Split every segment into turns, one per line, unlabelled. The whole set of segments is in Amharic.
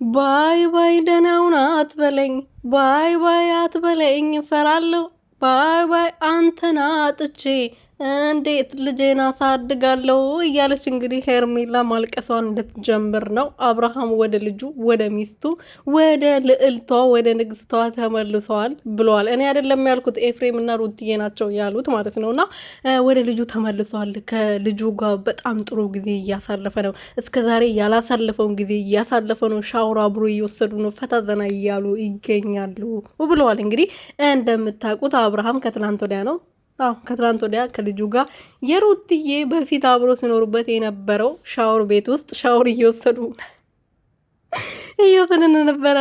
ባይ ባይ ደህናውን አትበለኝ፣ ባይ ባይ አትበለኝ፣ እፈራለሁ። ባይ ባይ አንተን አጥቼ እንዴት ልጄን አሳድጋለሁ እያለች እንግዲህ ሄርሜላ ማልቀሷን እንድትጀምር ነው። አብርሃም ወደ ልጁ፣ ወደ ሚስቱ፣ ወደ ልዕልቷ፣ ወደ ንግስቷ ተመልሰዋል ብለዋል። እኔ አይደለም ያልኩት ኤፍሬም እና ሩትዬ ናቸው ያሉት ማለት ነው። እና ወደ ልጁ ተመልሰዋል። ከልጁ ጋር በጣም ጥሩ ጊዜ እያሳለፈ ነው። እስከዛሬ ያላሳለፈውን ጊዜ እያሳለፈ ነው። ሻውር አብሮ እየወሰዱ ነው። ፈታ ዘና እያሉ ይገኛሉ ብለዋል። እንግዲህ እንደምታውቁት አብርሃም ከትላንት ወዲያ ነው ከትላንት ወዲያ ከልጁ ጋር የሩትዬ በፊት አብሮ ሲኖሩበት የነበረው ሻወር ቤት ውስጥ ሻወር እየወሰዱ እየወሰድን ነበረ።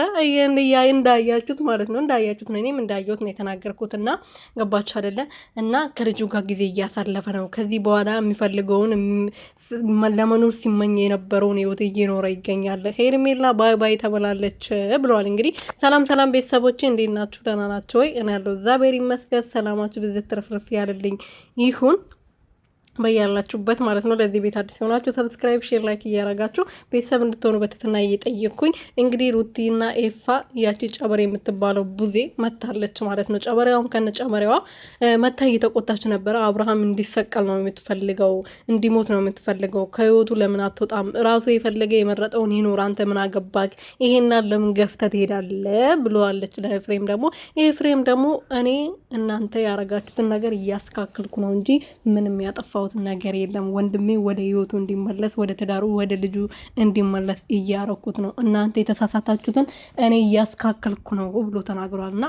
እንዳያችሁት ማለት ነው። እንዳያችሁት ነው። እኔም እንዳየሁት ነው የተናገርኩት። እና ገባችሁ አይደለ? እና ከልጁ ጋር ጊዜ እያሳለፈ ነው። ከዚህ በኋላ የሚፈልገውን ለመኖር ሲመኝ የነበረውን ህይወት እየኖረ ይገኛል። ሄርሜላ ባይ ባይ ተበላለች ብለዋል። እንግዲህ ሰላም ሰላም ቤተሰቦቼ እንዴት ናችሁ? ደህና ናቸው ወይ? እኔ ያለው እግዚአብሔር ይመስገን። ሰላማችሁ ብዝት ትርፍርፍ ያልልኝ ይሁን በያላችሁበት ማለት ነው። ለዚህ ቤት አዲስ የሆናችሁ ሰብስክራይብ፣ ሼር፣ ላይክ እያረጋችሁ ቤተሰብ እንድትሆኑ በትህትና እየጠየቅኩኝ እንግዲህ ሩቲና ኤፋ ያቺ ጨበሬ የምትባለው ቡዜ መታለች ማለት ነው። ጨበሬዋም ከነ ጨበሬዋ መታ እየተቆጣች ነበረ። አብርሃም እንዲሰቀል ነው የምትፈልገው፣ እንዲሞት ነው የምትፈልገው። ከህይወቱ ለምን አትወጣም? ራሱ የፈለገ የመረጠውን ይኖር፣ አንተ ምን አገባክ? ይሄና ለምን ገፍተህ ትሄዳለህ? ብለዋለች ለኤፍሬም። ደግሞ ኤፍሬም ደግሞ እኔ እናንተ ያረጋችሁትን ነገር እያስካክልኩ ነው እንጂ ምንም ያጠፋው ነገር የለም። ወንድሜ ወደ ህይወቱ እንዲመለስ፣ ወደ ትዳሩ፣ ወደ ልጁ እንዲመለስ እያረኩት ነው። እናንተ የተሳሳታችሁትን እኔ እያስካከልኩ ነው ብሎ ተናግሯልና